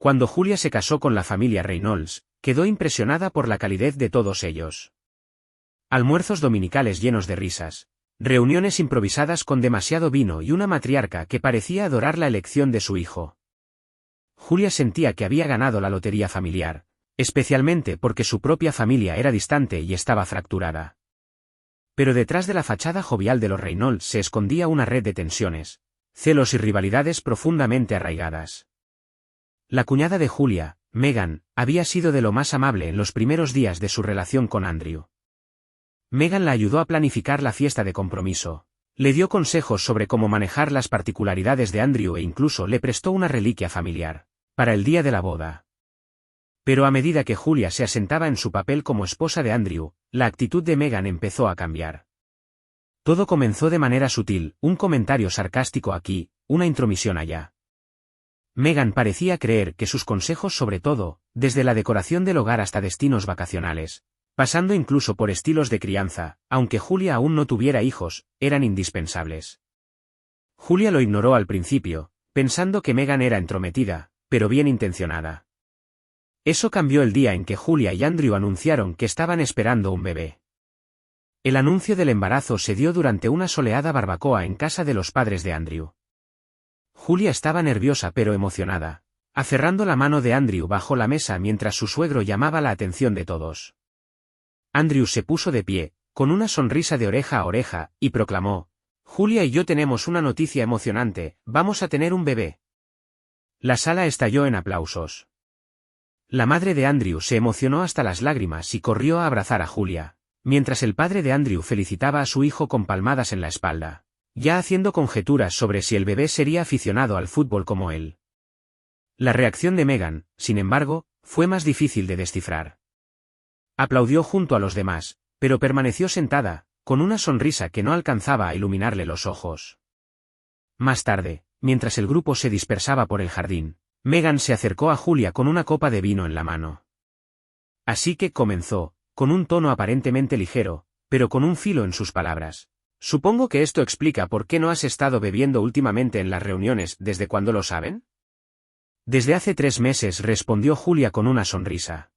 Cuando Julia se casó con la familia Reynolds, quedó impresionada por la calidez de todos ellos. Almuerzos dominicales llenos de risas, reuniones improvisadas con demasiado vino y una matriarca que parecía adorar la elección de su hijo. Julia sentía que había ganado la lotería familiar, especialmente porque su propia familia era distante y estaba fracturada. Pero detrás de la fachada jovial de los Reynolds se escondía una red de tensiones, celos y rivalidades profundamente arraigadas. La cuñada de Julia, Megan, había sido de lo más amable en los primeros días de su relación con Andrew. Megan la ayudó a planificar la fiesta de compromiso, le dio consejos sobre cómo manejar las particularidades de Andrew e incluso le prestó una reliquia familiar para el día de la boda. Pero a medida que Julia se asentaba en su papel como esposa de Andrew, la actitud de Megan empezó a cambiar. Todo comenzó de manera sutil, un comentario sarcástico aquí, una intromisión allá. Megan parecía creer que sus consejos sobre todo, desde la decoración del hogar hasta destinos vacacionales, pasando incluso por estilos de crianza, aunque Julia aún no tuviera hijos, eran indispensables. Julia lo ignoró al principio, pensando que Megan era entrometida, pero bien intencionada. Eso cambió el día en que Julia y Andrew anunciaron que estaban esperando un bebé. El anuncio del embarazo se dio durante una soleada barbacoa en casa de los padres de Andrew. Julia estaba nerviosa pero emocionada, aferrando la mano de Andrew bajo la mesa mientras su suegro llamaba la atención de todos. Andrew se puso de pie, con una sonrisa de oreja a oreja, y proclamó: «Julia y yo tenemos una noticia emocionante, vamos a tener un bebé». La sala estalló en aplausos. La madre de Andrew se emocionó hasta las lágrimas y corrió a abrazar a Julia, mientras el padre de Andrew felicitaba a su hijo con palmadas en la espalda, ya haciendo conjeturas sobre si el bebé sería aficionado al fútbol como él. La reacción de Megan, sin embargo, fue más difícil de descifrar. Aplaudió junto a los demás, pero permaneció sentada, con una sonrisa que no alcanzaba a iluminarle los ojos. Más tarde, mientras el grupo se dispersaba por el jardín, Megan se acercó a Julia con una copa de vino en la mano. Así que comenzó, con un tono aparentemente ligero, pero con un filo en sus palabras. «Supongo que esto explica por qué no has estado bebiendo últimamente en las reuniones, ¿desde cuándo lo saben?» «Desde hace 3 meses», respondió Julia con una sonrisa.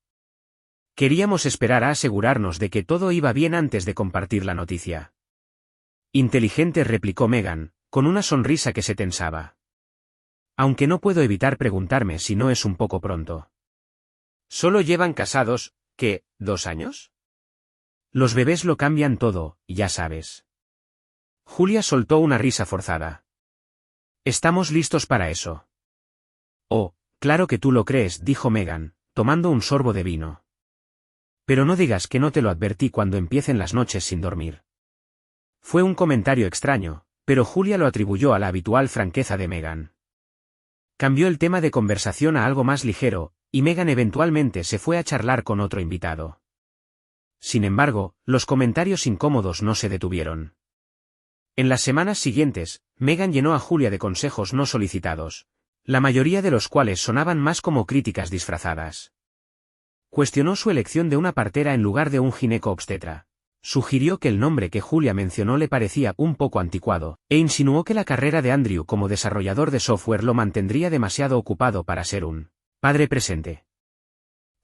«Queríamos esperar a asegurarnos de que todo iba bien antes de compartir la noticia». «Inteligente», replicó Megan, con una sonrisa que se tensaba. «Aunque no puedo evitar preguntarme si no es un poco pronto». «Solo llevan casados, ¿qué, 2 años?» «Los bebés lo cambian todo, ya sabes». Julia soltó una risa forzada. «Estamos listos para eso». «Oh, claro que tú lo crees», dijo Megan, tomando un sorbo de vino. «Pero no digas que no te lo advertí cuando empiecen las noches sin dormir». Fue un comentario extraño, pero Julia lo atribuyó a la habitual franqueza de Megan. Cambió el tema de conversación a algo más ligero, y Megan eventualmente se fue a charlar con otro invitado. Sin embargo, los comentarios incómodos no se detuvieron. En las semanas siguientes, Megan llenó a Julia de consejos no solicitados, la mayoría de los cuales sonaban más como críticas disfrazadas. Cuestionó su elección de una partera en lugar de un gineco-obstetra. Sugirió que el nombre que Julia mencionó le parecía un poco anticuado, e insinuó que la carrera de Andrew como desarrollador de software lo mantendría demasiado ocupado para ser un padre presente.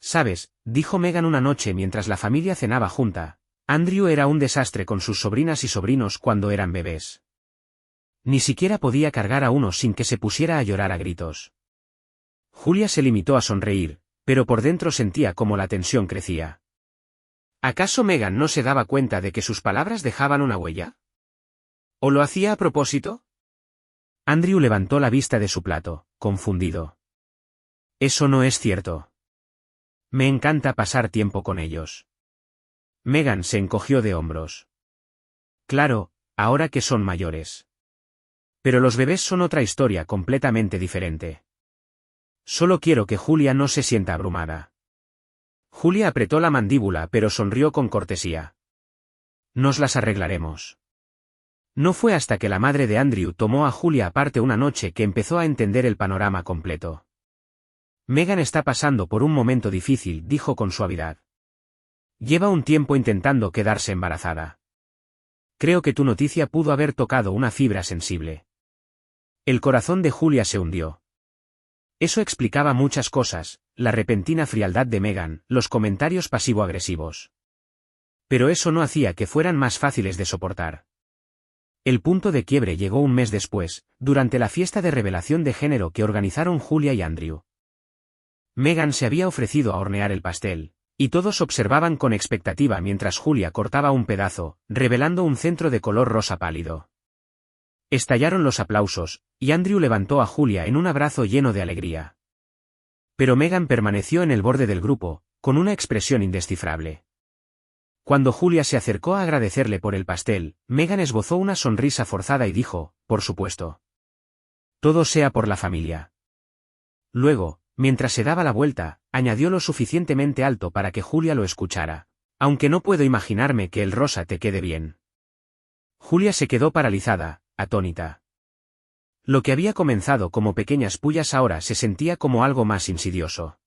«¿Sabes?», dijo Megan una noche mientras la familia cenaba junta, «Andrew era un desastre con sus sobrinas y sobrinos cuando eran bebés. Ni siquiera podía cargar a uno sin que se pusiera a llorar a gritos». Julia se limitó a sonreír, pero por dentro sentía como la tensión crecía. ¿Acaso Megan no se daba cuenta de que sus palabras dejaban una huella? ¿O lo hacía a propósito? Andrew levantó la vista de su plato, confundido. «Eso no es cierto. Me encanta pasar tiempo con ellos». Megan se encogió de hombros. «Claro, ahora que son mayores. Pero los bebés son otra historia completamente diferente. Solo quiero que Julia no se sienta abrumada». Julia apretó la mandíbula pero sonrió con cortesía. «Nos las arreglaremos». No fue hasta que la madre de Andrew tomó a Julia aparte una noche que empezó a entender el panorama completo. «Megan está pasando por un momento difícil», dijo con suavidad. «Lleva un tiempo intentando quedarse embarazada. Creo que tu noticia pudo haber tocado una fibra sensible». El corazón de Julia se hundió. Eso explicaba muchas cosas, la repentina frialdad de Megan, los comentarios pasivo-agresivos. Pero eso no hacía que fueran más fáciles de soportar. El punto de quiebre llegó un mes después, durante la fiesta de revelación de género que organizaron Julia y Andrew. Megan se había ofrecido a hornear el pastel, y todos observaban con expectativa mientras Julia cortaba un pedazo, revelando un centro de color rosa pálido. Estallaron los aplausos, y Andrew levantó a Julia en un abrazo lleno de alegría. Pero Megan permaneció en el borde del grupo, con una expresión indescifrable. Cuando Julia se acercó a agradecerle por el pastel, Megan esbozó una sonrisa forzada y dijo, por supuesto. Todo sea por la familia. Luego, mientras se daba la vuelta, añadió lo suficientemente alto para que Julia lo escuchara. Aunque no puedo imaginarme que el rosa te quede bien. Julia se quedó paralizada, atónita. Lo que había comenzado como pequeñas pullas ahora se sentía como algo más insidioso.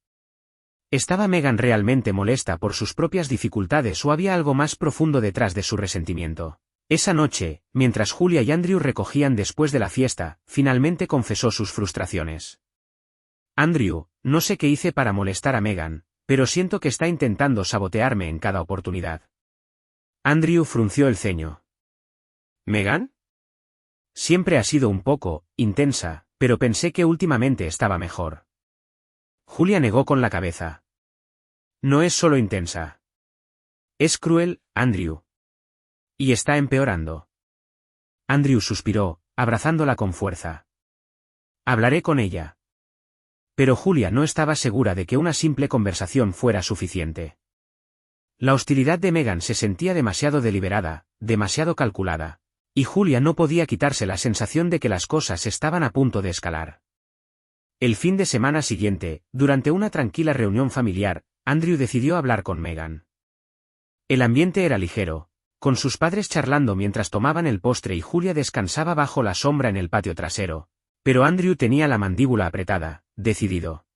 ¿Estaba Megan realmente molesta por sus propias dificultades o había algo más profundo detrás de su resentimiento? Esa noche, mientras Julia y Andrew recogían después de la fiesta, finalmente confesó sus frustraciones. Andrew, no sé qué hice para molestar a Megan, pero siento que está intentando sabotearme en cada oportunidad. Andrew frunció el ceño. ¿Megan? Siempre ha sido un poco intensa, pero pensé que últimamente estaba mejor. Julia negó con la cabeza. No es solo intensa. Es cruel, Andrew. Y está empeorando. Andrew suspiró, abrazándola con fuerza. Hablaré con ella. Pero Julia no estaba segura de que una simple conversación fuera suficiente. La hostilidad de Megan se sentía demasiado deliberada, demasiado calculada, y Julia no podía quitarse la sensación de que las cosas estaban a punto de escalar. El fin de semana siguiente, durante una tranquila reunión familiar, Andrew decidió hablar con Megan. El ambiente era ligero, con sus padres charlando mientras tomaban el postre y Julia descansaba bajo la sombra en el patio trasero, pero Andrew tenía la mandíbula apretada, decidido.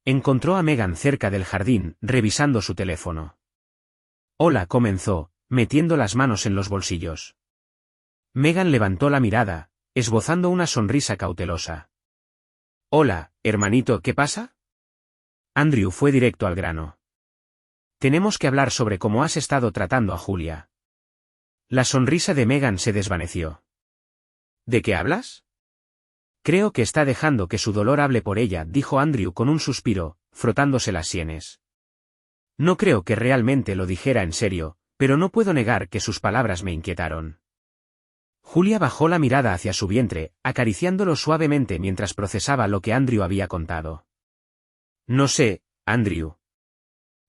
Encontró a Megan cerca del jardín, revisando su teléfono. Hola, comenzó, metiendo las manos en los bolsillos. Megan levantó la mirada, esbozando una sonrisa cautelosa. Hola, hermanito, ¿qué pasa? Andrew fue directo al grano. Tenemos que hablar sobre cómo has estado tratando a Julia. La sonrisa de Megan se desvaneció. ¿De qué hablas? Creo que está dejando que su dolor hable por ella, dijo Andrew con un suspiro, frotándose las sienes. No creo que realmente lo dijera en serio, pero no puedo negar que sus palabras me inquietaron. Julia bajó la mirada hacia su vientre, acariciándolo suavemente mientras procesaba lo que Andrew había contado. No sé, Andrew.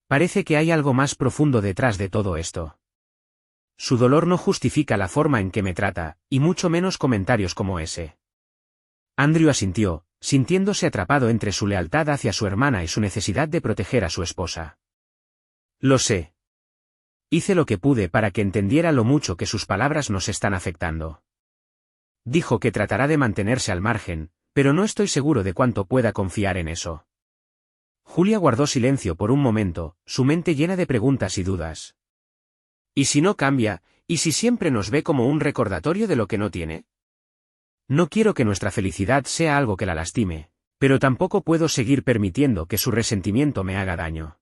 Parece que hay algo más profundo detrás de todo esto. Su dolor no justifica la forma en que me trata, y mucho menos comentarios como ese. Andrew asintió, sintiéndose atrapado entre su lealtad hacia su hermana y su necesidad de proteger a su esposa. Lo sé. Hice lo que pude para que entendiera lo mucho que sus palabras nos están afectando. Dijo que tratará de mantenerse al margen, pero no estoy seguro de cuánto pueda confiar en eso. Julia guardó silencio por un momento, su mente llena de preguntas y dudas. ¿Y si no cambia, y si siempre nos ve como un recordatorio de lo que no tiene? No quiero que nuestra felicidad sea algo que la lastime, pero tampoco puedo seguir permitiendo que su resentimiento me haga daño.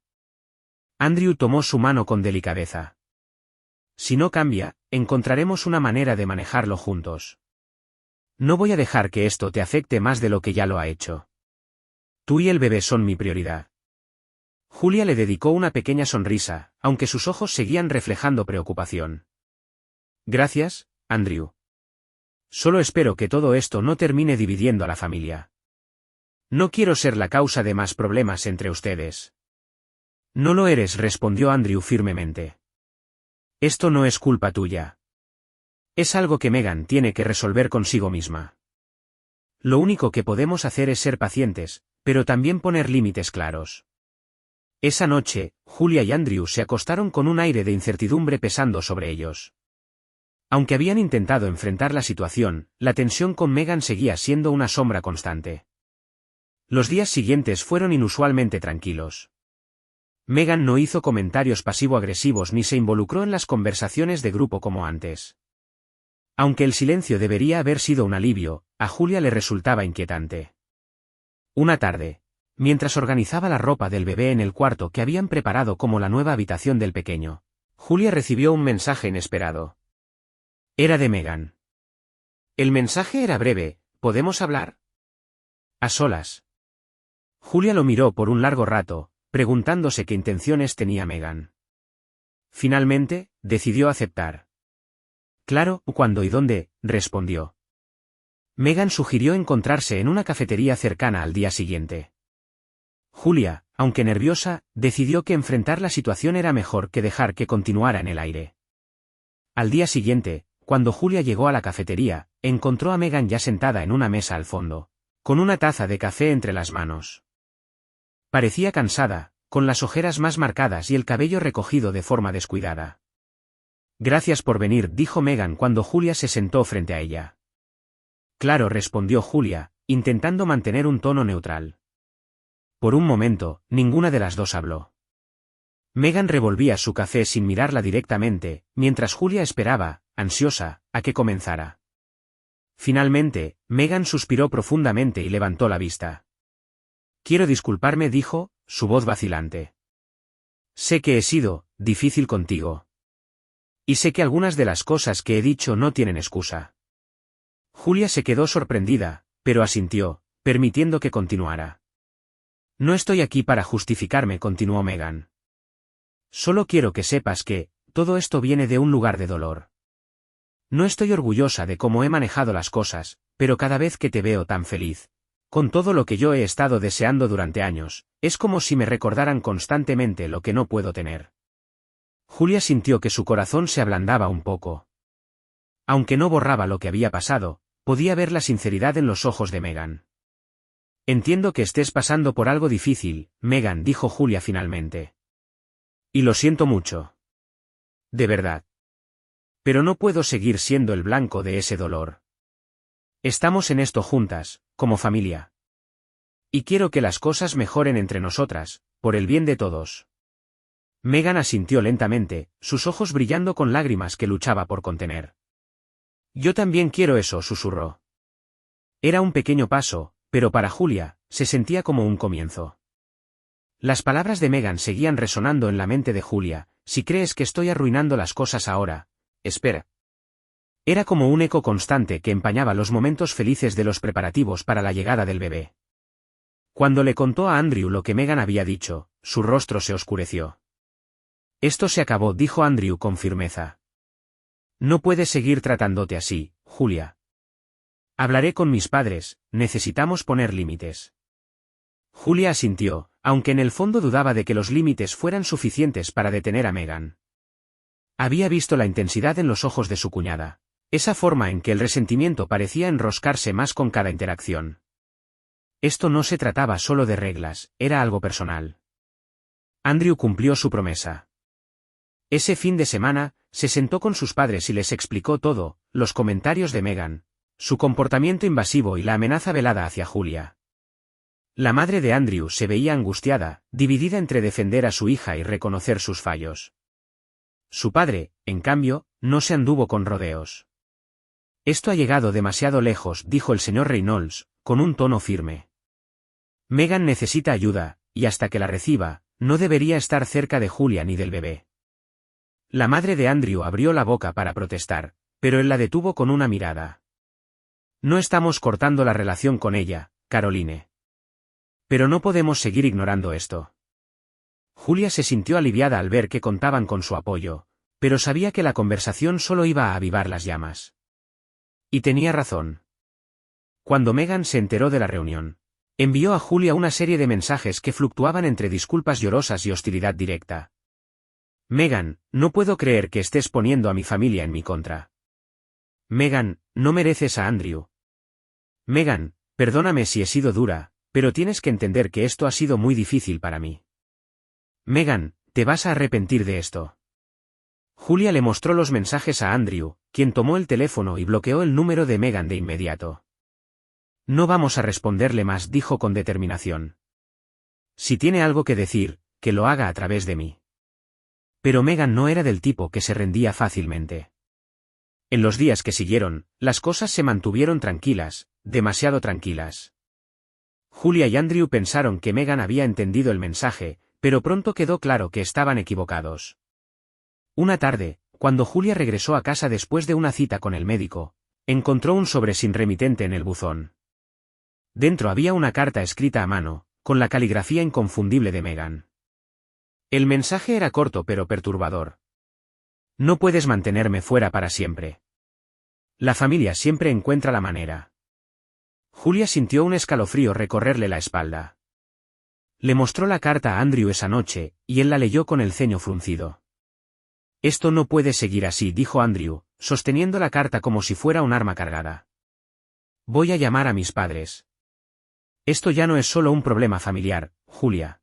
Andrew tomó su mano con delicadeza. Si no cambia, encontraremos una manera de manejarlo juntos. No voy a dejar que esto te afecte más de lo que ya lo ha hecho. Tú y el bebé son mi prioridad. Julia le dedicó una pequeña sonrisa, aunque sus ojos seguían reflejando preocupación. Gracias, Andrew. Solo espero que todo esto no termine dividiendo a la familia. No quiero ser la causa de más problemas entre ustedes. No lo eres, respondió Andrew firmemente. Esto no es culpa tuya. Es algo que Megan tiene que resolver consigo misma. Lo único que podemos hacer es ser pacientes, pero también poner límites claros. Esa noche, Julia y Andrew se acostaron con un aire de incertidumbre pesando sobre ellos. Aunque habían intentado enfrentar la situación, la tensión con Megan seguía siendo una sombra constante. Los días siguientes fueron inusualmente tranquilos. Megan no hizo comentarios pasivo-agresivos ni se involucró en las conversaciones de grupo como antes. Aunque el silencio debería haber sido un alivio, a Julia le resultaba inquietante. Una tarde, mientras organizaba la ropa del bebé en el cuarto que habían preparado como la nueva habitación del pequeño, Julia recibió un mensaje inesperado. Era de Megan. El mensaje era breve: ¿podemos hablar? A solas. Julia lo miró por un largo rato, preguntándose qué intenciones tenía Megan. Finalmente, decidió aceptar. Claro, ¿cuándo y dónde?, respondió. Megan sugirió encontrarse en una cafetería cercana al día siguiente. Julia, aunque nerviosa, decidió que enfrentar la situación era mejor que dejar que continuara en el aire. Al día siguiente, cuando Julia llegó a la cafetería, encontró a Megan ya sentada en una mesa al fondo, con una taza de café entre las manos. Parecía cansada, con las ojeras más marcadas y el cabello recogido de forma descuidada. Gracias por venir, dijo Megan cuando Julia se sentó frente a ella. Claro, respondió Julia, intentando mantener un tono neutral. Por un momento, ninguna de las dos habló. Megan revolvía su café sin mirarla directamente, mientras Julia esperaba, ansiosa, a que comenzara. Finalmente, Megan suspiró profundamente y levantó la vista. Quiero disculparme, dijo, su voz vacilante. Sé que he sido difícil contigo. Y sé que algunas de las cosas que he dicho no tienen excusa. Julia se quedó sorprendida, pero asintió, permitiendo que continuara. No estoy aquí para justificarme, continuó Megan. Solo quiero que sepas que, todo esto viene de un lugar de dolor. No estoy orgullosa de cómo he manejado las cosas, pero cada vez que te veo tan feliz, con todo lo que yo he estado deseando durante años, es como si me recordaran constantemente lo que no puedo tener. Julia sintió que su corazón se ablandaba un poco. Aunque no borraba lo que había pasado, podía ver la sinceridad en los ojos de Megan. Entiendo que estés pasando por algo difícil, Megan, dijo Julia finalmente. Y lo siento mucho. De verdad. Pero no puedo seguir siendo el blanco de ese dolor. Estamos en esto juntas, como familia. Y quiero que las cosas mejoren entre nosotras, por el bien de todos. Megan asintió lentamente, sus ojos brillando con lágrimas que luchaba por contener. Yo también quiero eso, susurró. Era un pequeño paso, pero para Julia, se sentía como un comienzo. Las palabras de Megan seguían resonando en la mente de Julia: si crees que estoy arruinando las cosas ahora, espera. Era como un eco constante que empañaba los momentos felices de los preparativos para la llegada del bebé. Cuando le contó a Andrew lo que Megan había dicho, su rostro se oscureció. Esto se acabó, dijo Andrew con firmeza. No puedes seguir tratándote así, Julia. Hablaré con mis padres, necesitamos poner límites. Julia asintió, aunque en el fondo dudaba de que los límites fueran suficientes para detener a Megan. Había visto la intensidad en los ojos de su cuñada, esa forma en que el resentimiento parecía enroscarse más con cada interacción. Esto no se trataba solo de reglas, era algo personal. Andrew cumplió su promesa. Ese fin de semana, se sentó con sus padres y les explicó todo: los comentarios de Megan, su comportamiento invasivo y la amenaza velada hacia Julia. La madre de Andrew se veía angustiada, dividida entre defender a su hija y reconocer sus fallos. Su padre, en cambio, no se anduvo con rodeos. Esto ha llegado demasiado lejos, dijo el señor Reynolds, con un tono firme. Megan necesita ayuda, y hasta que la reciba, no debería estar cerca de Julia ni del bebé. La madre de Andrew abrió la boca para protestar, pero él la detuvo con una mirada. No estamos cortando la relación con ella, Caroline. Pero no podemos seguir ignorando esto. Julia se sintió aliviada al ver que contaban con su apoyo, pero sabía que la conversación solo iba a avivar las llamas. Y tenía razón. Cuando Megan se enteró de la reunión, envió a Julia una serie de mensajes que fluctuaban entre disculpas llorosas y hostilidad directa. Megan, no puedo creer que estés poniendo a mi familia en mi contra. Megan, no mereces a Andrew. Megan, perdóname si he sido dura, pero tienes que entender que esto ha sido muy difícil para mí. Megan, te vas a arrepentir de esto. Julia le mostró los mensajes a Andrew, quien tomó el teléfono y bloqueó el número de Megan de inmediato. No vamos a responderle más, dijo con determinación. Si tiene algo que decir, que lo haga a través de mí. Pero Megan no era del tipo que se rendía fácilmente. En los días que siguieron, las cosas se mantuvieron tranquilas, demasiado tranquilas. Julia y Andrew pensaron que Meghan había entendido el mensaje, pero pronto quedó claro que estaban equivocados. Una tarde, cuando Julia regresó a casa después de una cita con el médico, encontró un sobre sin remitente en el buzón. Dentro había una carta escrita a mano, con la caligrafía inconfundible de Meghan. El mensaje era corto pero perturbador. No puedes mantenerme fuera para siempre. La familia siempre encuentra la manera. Julia sintió un escalofrío recorrerle la espalda. Le mostró la carta a Andrew esa noche, y él la leyó con el ceño fruncido. Esto no puede seguir así, dijo Andrew, sosteniendo la carta como si fuera un arma cargada. Voy a llamar a mis padres. Esto ya no es solo un problema familiar, Julia.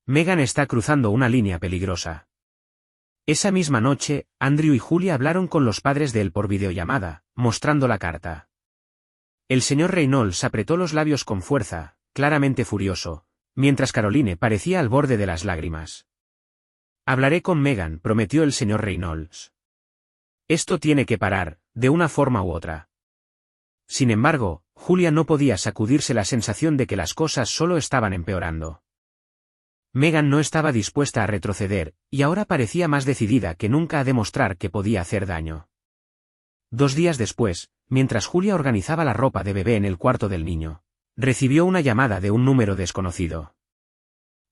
Meghan está cruzando una línea peligrosa. Esa misma noche, Andrew y Julia hablaron con los padres de él por videollamada, mostrando la carta. El señor Reynolds apretó los labios con fuerza, claramente furioso, mientras Caroline parecía al borde de las lágrimas. Hablaré con Meghan, prometió el señor Reynolds. Esto tiene que parar, de una forma u otra. Sin embargo, Julia no podía sacudirse la sensación de que las cosas solo estaban empeorando. Meghan no estaba dispuesta a retroceder, y ahora parecía más decidida que nunca a demostrar que podía hacer daño. 2 días después, mientras Julia organizaba la ropa de bebé en el cuarto del niño, recibió una llamada de un número desconocido.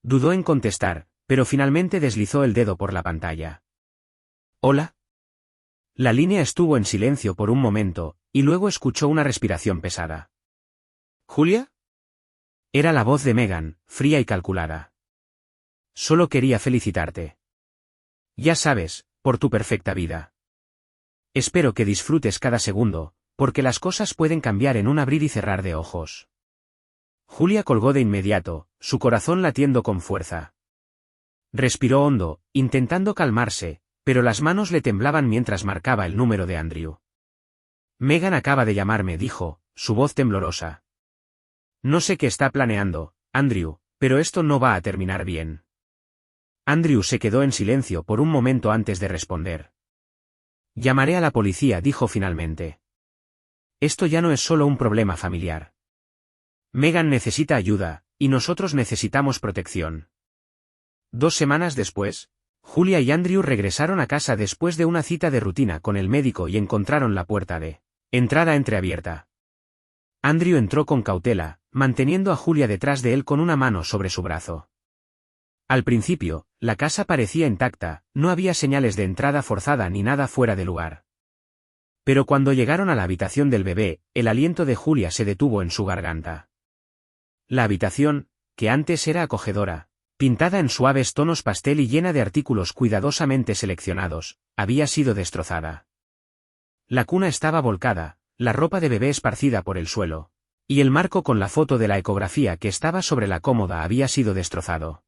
Dudó en contestar, pero finalmente deslizó el dedo por la pantalla. ¿Hola? La línea estuvo en silencio por un momento, y luego escuchó una respiración pesada. ¿Julia? Era la voz de Meghan, fría y calculada. Solo quería felicitarte. Ya sabes, por tu perfecta vida. Espero que disfrutes cada segundo, porque las cosas pueden cambiar en un abrir y cerrar de ojos. Julia colgó de inmediato, su corazón latiendo con fuerza. Respiró hondo, intentando calmarse, pero las manos le temblaban mientras marcaba el número de Andrew. Meghan acaba de llamarme, dijo, su voz temblorosa. No sé qué está planeando, Andrew, pero esto no va a terminar bien. Andrew se quedó en silencio por un momento antes de responder. Llamaré a la policía, dijo finalmente. Esto ya no es solo un problema familiar. Meghan necesita ayuda, y nosotros necesitamos protección. 2 semanas después, Julia y Andrew regresaron a casa después de una cita de rutina con el médico y encontraron la puerta de entrada entreabierta. Andrew entró con cautela, manteniendo a Julia detrás de él con una mano sobre su brazo. Al principio, la casa parecía intacta, no había señales de entrada forzada ni nada fuera de lugar. Pero cuando llegaron a la habitación del bebé, el aliento de Julia se detuvo en su garganta. La habitación, que antes era acogedora, pintada en suaves tonos pastel y llena de artículos cuidadosamente seleccionados, había sido destrozada. La cuna estaba volcada, la ropa de bebé esparcida por el suelo, y el marco con la foto de la ecografía que estaba sobre la cómoda había sido destrozado.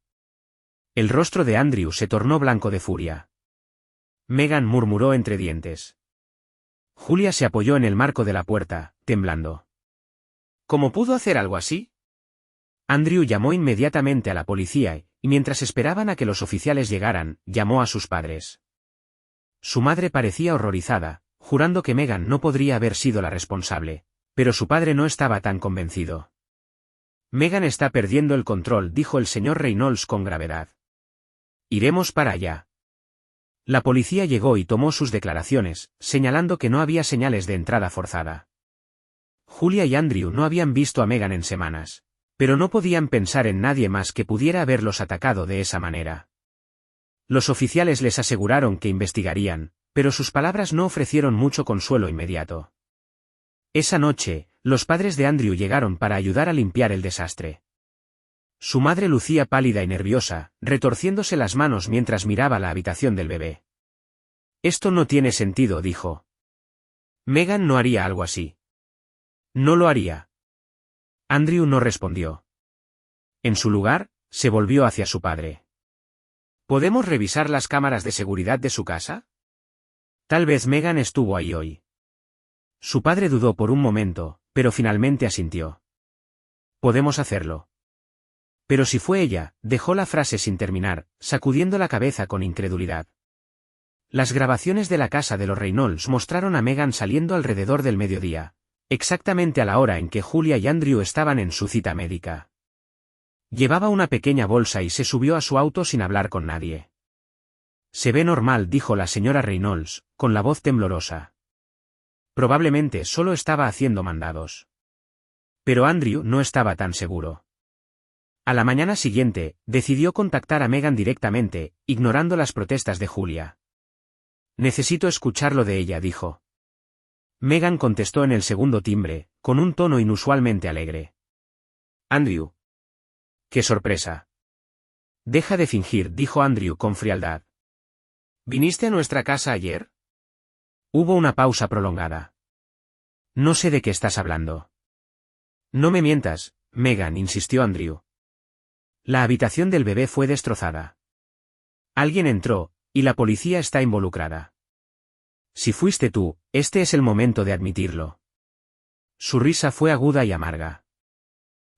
El rostro de Andrew se tornó blanco de furia. Meghan murmuró entre dientes. Julia se apoyó en el marco de la puerta, temblando. ¿Cómo pudo hacer algo así? Andrew llamó inmediatamente a la policía y mientras esperaban a que los oficiales llegaran, llamó a sus padres. Su madre parecía horrorizada, jurando que Meghan no podría haber sido la responsable, pero su padre no estaba tan convencido. Meghan está perdiendo el control, dijo el señor Reynolds con gravedad. Iremos para allá. La policía llegó y tomó sus declaraciones, señalando que no había señales de entrada forzada. Julia y Andrew no habían visto a Meghan en semanas, pero no podían pensar en nadie más que pudiera haberlos atacado de esa manera. Los oficiales les aseguraron que investigarían, pero sus palabras no ofrecieron mucho consuelo inmediato. Esa noche, los padres de Andrew llegaron para ayudar a limpiar el desastre. Su madre lucía pálida y nerviosa, retorciéndose las manos mientras miraba la habitación del bebé. Esto no tiene sentido, dijo. Meghan no haría algo así. No lo haría. Andrew no respondió. En su lugar, se volvió hacia su padre. ¿Podemos revisar las cámaras de seguridad de su casa? Tal vez Meghan estuvo ahí hoy. Su padre dudó por un momento, pero finalmente asintió. Podemos hacerlo. Pero si fue ella, dejó la frase sin terminar, sacudiendo la cabeza con incredulidad. Las grabaciones de la casa de los Reynolds mostraron a Meghan saliendo alrededor del mediodía, exactamente a la hora en que Julia y Andrew estaban en su cita médica. Llevaba una pequeña bolsa y se subió a su auto sin hablar con nadie. Se ve normal, dijo la señora Reynolds, con la voz temblorosa. Probablemente solo estaba haciendo mandados. Pero Andrew no estaba tan seguro. A la mañana siguiente, decidió contactar a Megan directamente, ignorando las protestas de Julia. Necesito escucharlo de ella, dijo. Megan contestó en el segundo timbre, con un tono inusualmente alegre. Andrew. ¡Qué sorpresa! Deja de fingir, dijo Andrew con frialdad. ¿Viniste a nuestra casa ayer? Hubo una pausa prolongada. No sé de qué estás hablando. No me mientas, Megan, insistió Andrew. La habitación del bebé fue destrozada. Alguien entró, y la policía está involucrada. Si fuiste tú, este es el momento de admitirlo. Su risa fue aguda y amarga.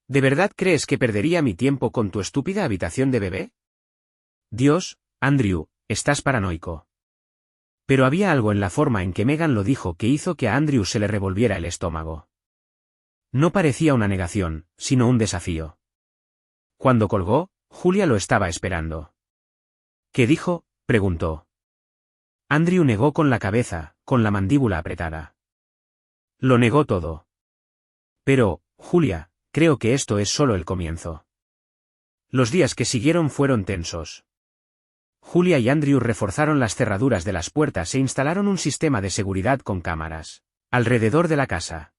¿De verdad crees que perdería mi tiempo con tu estúpida habitación de bebé? Dios, Andrew, estás paranoico. Pero había algo en la forma en que Megan lo dijo que hizo que a Andrew se le revolviera el estómago. No parecía una negación, sino un desafío. Cuando colgó, Julia lo estaba esperando. ¿Qué dijo?, preguntó. Andrew negó con la cabeza, con la mandíbula apretada. Lo negó todo. Pero, Julia, creo que esto es solo el comienzo. Los días que siguieron fueron tensos. Julia y Andrew reforzaron las cerraduras de las puertas e instalaron un sistema de seguridad con cámaras alrededor de la casa.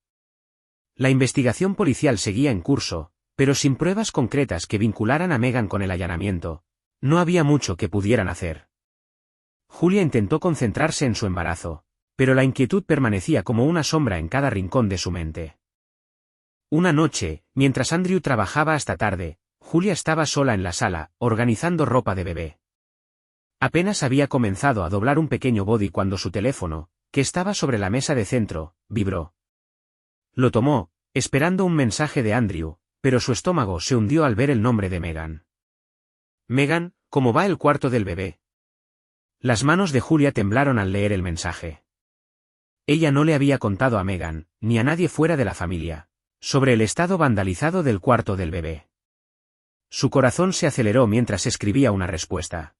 La investigación policial seguía en curso, pero sin pruebas concretas que vincularan a Megan con el allanamiento, no había mucho que pudieran hacer. Julia intentó concentrarse en su embarazo, pero la inquietud permanecía como una sombra en cada rincón de su mente. Una noche, mientras Andrew trabajaba hasta tarde, Julia estaba sola en la sala, organizando ropa de bebé. Apenas había comenzado a doblar un pequeño body cuando su teléfono, que estaba sobre la mesa de centro, vibró. Lo tomó, esperando un mensaje de Andrew, pero su estómago se hundió al ver el nombre de Megan. Megan, ¿cómo va el cuarto del bebé? Las manos de Julia temblaron al leer el mensaje. Ella no le había contado a Megan, ni a nadie fuera de la familia, sobre el estado vandalizado del cuarto del bebé. Su corazón se aceleró mientras escribía una respuesta.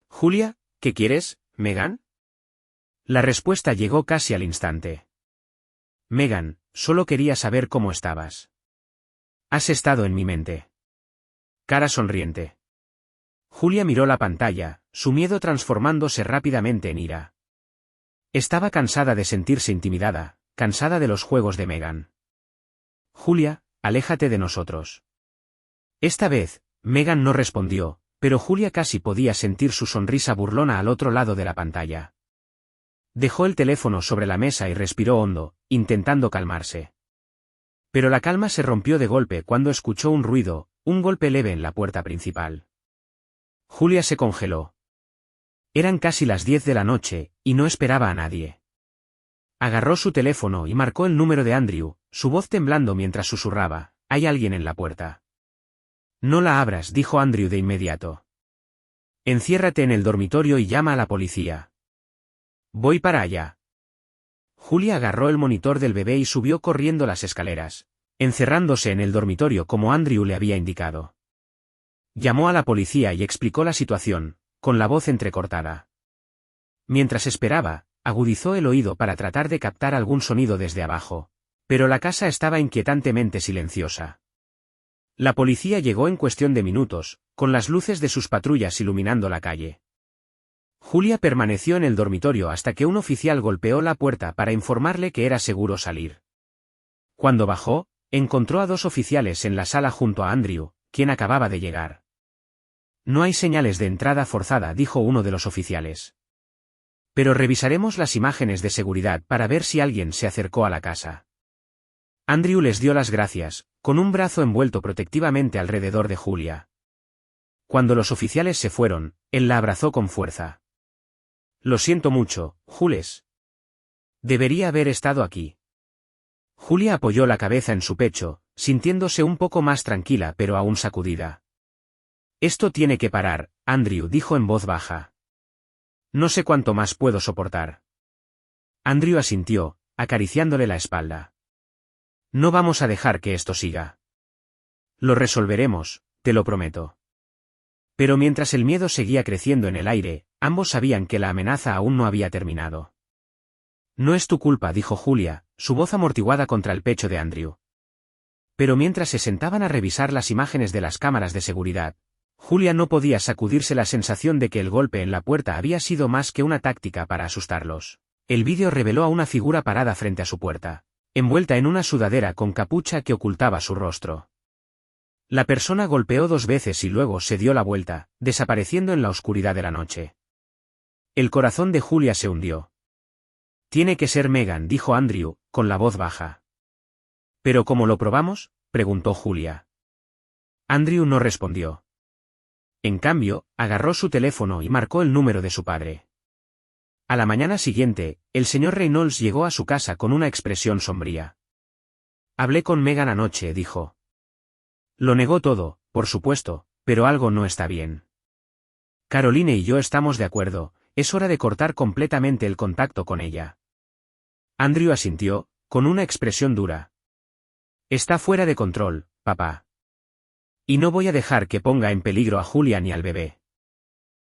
Julia, ¿qué quieres, Megan? La respuesta llegó casi al instante. Megan, solo quería saber cómo estabas. Has estado en mi mente. Cara sonriente. Julia miró la pantalla, su miedo transformándose rápidamente en ira. Estaba cansada de sentirse intimidada, cansada de los juegos de Megan. Julia, aléjate de nosotros. Esta vez, Megan no respondió, pero Julia casi podía sentir su sonrisa burlona al otro lado de la pantalla. Dejó el teléfono sobre la mesa y respiró hondo, intentando calmarse. Pero la calma se rompió de golpe cuando escuchó un ruido, un golpe leve en la puerta principal. Julia se congeló. Eran casi las 10 de la noche, y no esperaba a nadie. Agarró su teléfono y marcó el número de Andrew, su voz temblando mientras susurraba, «Hay alguien en la puerta». No la abras, dijo Andrew de inmediato. Enciérrate en el dormitorio y llama a la policía. Voy para allá. Julia agarró el monitor del bebé y subió corriendo las escaleras, encerrándose en el dormitorio como Andrew le había indicado. Llamó a la policía y explicó la situación, con la voz entrecortada. Mientras esperaba, agudizó el oído para tratar de captar algún sonido desde abajo, pero la casa estaba inquietantemente silenciosa. La policía llegó en cuestión de minutos, con las luces de sus patrullas iluminando la calle. Julia permaneció en el dormitorio hasta que un oficial golpeó la puerta para informarle que era seguro salir. Cuando bajó, encontró a 2 oficiales en la sala junto a Andrew, quien acababa de llegar. No hay señales de entrada forzada, dijo uno de los oficiales. Pero revisaremos las imágenes de seguridad para ver si alguien se acercó a la casa. Andrew les dio las gracias, con un brazo envuelto protectivamente alrededor de Julia. Cuando los oficiales se fueron, él la abrazó con fuerza. Lo siento mucho, Jules. Debería haber estado aquí. Julia apoyó la cabeza en su pecho, sintiéndose un poco más tranquila pero aún sacudida. Esto tiene que parar, Andrew dijo en voz baja. No sé cuánto más puedo soportar. Andrew asintió, acariciándole la espalda. No vamos a dejar que esto siga. Lo resolveremos, te lo prometo. Pero mientras el miedo seguía creciendo en el aire, ambos sabían que la amenaza aún no había terminado. No es tu culpa, dijo Julia, su voz amortiguada contra el pecho de Andrew. Pero mientras se sentaban a revisar las imágenes de las cámaras de seguridad, Julia no podía sacudirse la sensación de que el golpe en la puerta había sido más que una táctica para asustarlos. El vídeo reveló a una figura parada frente a su puerta, envuelta en una sudadera con capucha que ocultaba su rostro. La persona golpeó 2 veces y luego se dio la vuelta, desapareciendo en la oscuridad de la noche. El corazón de Julia se hundió. Tiene que ser Megan, dijo Andrew, con la voz baja. ¿Pero cómo lo probamos?, preguntó Julia. Andrew no respondió. En cambio, agarró su teléfono y marcó el número de su padre. A la mañana siguiente, el señor Reynolds llegó a su casa con una expresión sombría. Hablé con Megan anoche, dijo. Lo negó todo, por supuesto, pero algo no está bien. Caroline y yo estamos de acuerdo, es hora de cortar completamente el contacto con ella. Andrew asintió, con una expresión dura. Está fuera de control, papá. Y no voy a dejar que ponga en peligro a Julia ni al bebé.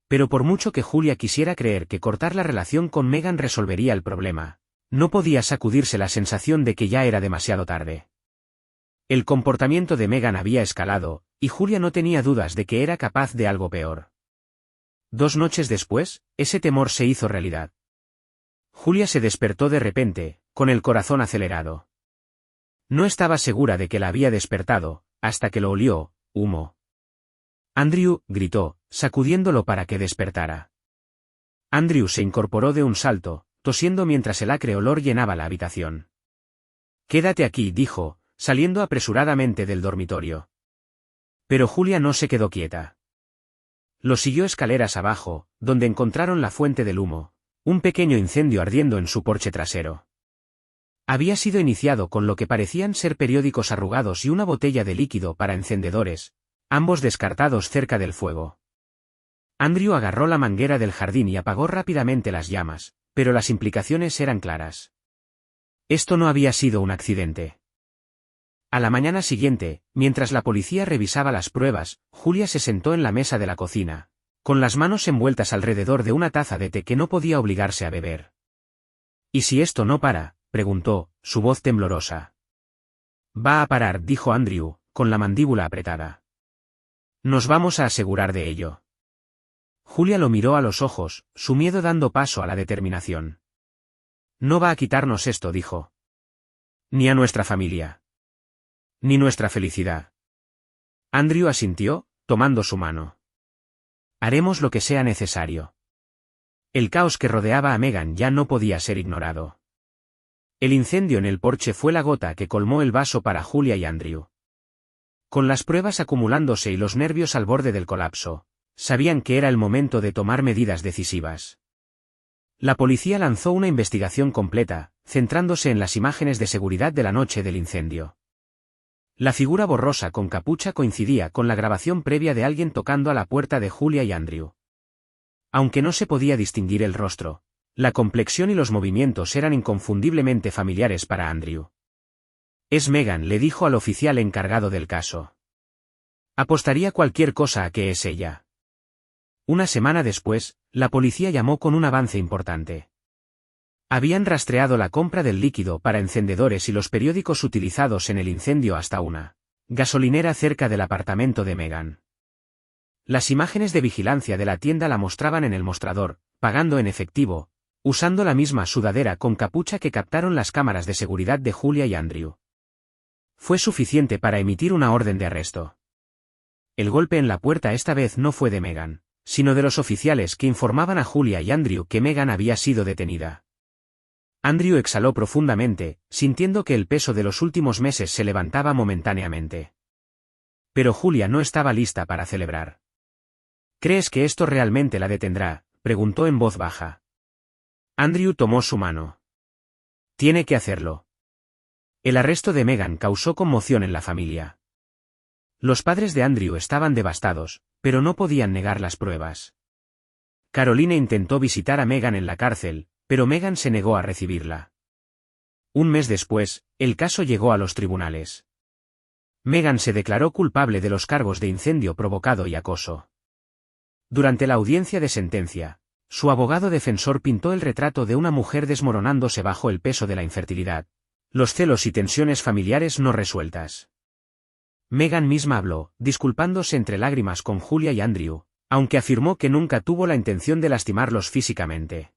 Pero por mucho que Julia quisiera creer que cortar la relación con Megan resolvería el problema, no podía sacudirse la sensación de que ya era demasiado tarde. El comportamiento de Megan había escalado, y Julia no tenía dudas de que era capaz de algo peor. 2 noches después, ese temor se hizo realidad. Julia se despertó de repente, con el corazón acelerado. No estaba segura de que la había despertado, hasta que lo olió, humo. Andrew, gritó, sacudiéndolo para que despertara. Andrew se incorporó de un salto, tosiendo mientras el acre olor llenaba la habitación. Quédate aquí, dijo, saliendo apresuradamente del dormitorio. Pero Julia no se quedó quieta. Lo siguió escaleras abajo, donde encontraron la fuente del humo, un pequeño incendio ardiendo en su porche trasero. Había sido iniciado con lo que parecían ser periódicos arrugados y una botella de líquido para encendedores, ambos descartados cerca del fuego. Andrew agarró la manguera del jardín y apagó rápidamente las llamas, pero las implicaciones eran claras. Esto no había sido un accidente. A la mañana siguiente, mientras la policía revisaba las pruebas, Julia se sentó en la mesa de la cocina, con las manos envueltas alrededor de una taza de té que no podía obligarse a beber. ¿Y si esto no para?, preguntó, su voz temblorosa. Va a parar, dijo Andrew, con la mandíbula apretada. Nos vamos a asegurar de ello. Julia lo miró a los ojos, su miedo dando paso a la determinación. No va a quitarnos esto, dijo. Ni a nuestra familia. Ni nuestra felicidad. Andrew asintió, tomando su mano. Haremos lo que sea necesario. El caos que rodeaba a Megan ya no podía ser ignorado. El incendio en el porche fue la gota que colmó el vaso para Julia y Andrew. Con las pruebas acumulándose y los nervios al borde del colapso, sabían que era el momento de tomar medidas decisivas. La policía lanzó una investigación completa, centrándose en las imágenes de seguridad de la noche del incendio. La figura borrosa con capucha coincidía con la grabación previa de alguien tocando a la puerta de Julia y Andrew. Aunque no se podía distinguir el rostro, la complexión y los movimientos eran inconfundiblemente familiares para Andrew. Es Megan, le dijo al oficial encargado del caso. Apostaría cualquier cosa a que es ella. Una semana después, la policía llamó con un avance importante. Habían rastreado la compra del líquido para encendedores y los periódicos utilizados en el incendio hasta una gasolinera cerca del apartamento de Megan. Las imágenes de vigilancia de la tienda la mostraban en el mostrador, pagando en efectivo, usando la misma sudadera con capucha que captaron las cámaras de seguridad de Julia y Andrew. Fue suficiente para emitir una orden de arresto. El golpe en la puerta esta vez no fue de Megan, sino de los oficiales que informaban a Julia y Andrew que Megan había sido detenida. Andrew exhaló profundamente, sintiendo que el peso de los últimos meses se levantaba momentáneamente. Pero Julia no estaba lista para celebrar. ¿Crees que esto realmente la detendrá?, preguntó en voz baja. Andrew tomó su mano. Tiene que hacerlo. El arresto de Megan causó conmoción en la familia. Los padres de Andrew estaban devastados, pero no podían negar las pruebas. Caroline intentó visitar a Megan en la cárcel, pero Megan se negó a recibirla. Un mes después, el caso llegó a los tribunales. Meghan se declaró culpable de los cargos de incendio provocado y acoso. Durante la audiencia de sentencia, su abogado defensor pintó el retrato de una mujer desmoronándose bajo el peso de la infertilidad, los celos y tensiones familiares no resueltas. Meghan misma habló, disculpándose entre lágrimas con Julia y Andrew, aunque afirmó que nunca tuvo la intención de lastimarlos físicamente.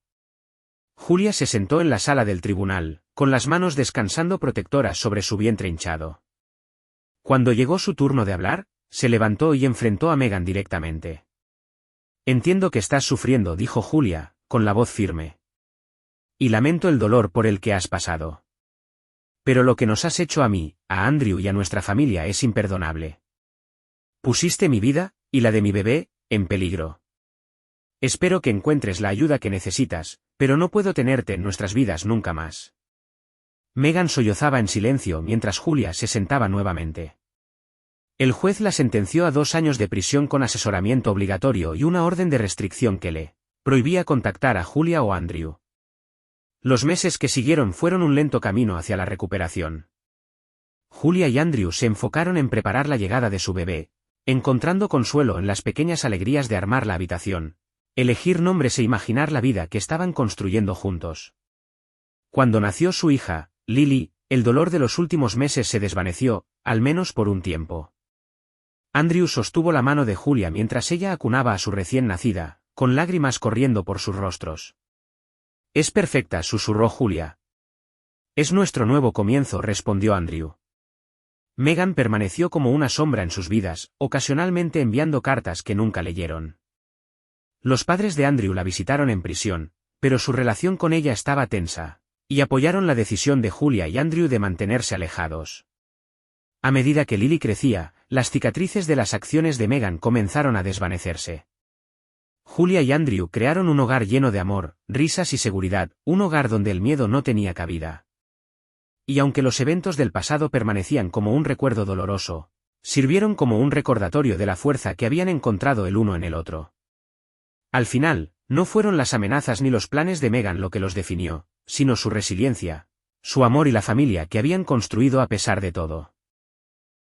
Julia se sentó en la sala del tribunal, con las manos descansando protectoras sobre su vientre hinchado. Cuando llegó su turno de hablar, se levantó y enfrentó a Meghan directamente. «Entiendo que estás sufriendo», dijo Julia, con la voz firme. «Y lamento el dolor por el que has pasado. Pero lo que nos has hecho a mí, a Andrew y a nuestra familia es imperdonable. Pusiste mi vida, y la de mi bebé, en peligro. Espero que encuentres la ayuda que necesitas, pero no puedo tenerte en nuestras vidas nunca más». Meghan sollozaba en silencio mientras Julia se sentaba nuevamente. El juez la sentenció a 2 años de prisión con asesoramiento obligatorio y una orden de restricción que le prohibía contactar a Julia o Andrew. Los meses que siguieron fueron un lento camino hacia la recuperación. Julia y Andrew se enfocaron en preparar la llegada de su bebé, encontrando consuelo en las pequeñas alegrías de armar la habitación, elegir nombres e imaginar la vida que estaban construyendo juntos. Cuando nació su hija, Lily, el dolor de los últimos meses se desvaneció, al menos por un tiempo. Andrew sostuvo la mano de Julia mientras ella acunaba a su recién nacida, con lágrimas corriendo por sus rostros. «Es perfecta», susurró Julia. «Es nuestro nuevo comienzo», respondió Andrew. Meghan permaneció como una sombra en sus vidas, ocasionalmente enviando cartas que nunca leyeron. Los padres de Andrew la visitaron en prisión, pero su relación con ella estaba tensa, y apoyaron la decisión de Julia y Andrew de mantenerse alejados. A medida que Lily crecía, las cicatrices de las acciones de Meghan comenzaron a desvanecerse. Julia y Andrew crearon un hogar lleno de amor, risas y seguridad, un hogar donde el miedo no tenía cabida. Y aunque los eventos del pasado permanecían como un recuerdo doloroso, sirvieron como un recordatorio de la fuerza que habían encontrado el uno en el otro. Al final, no fueron las amenazas ni los planes de Meghan lo que los definió, sino su resiliencia, su amor y la familia que habían construido a pesar de todo.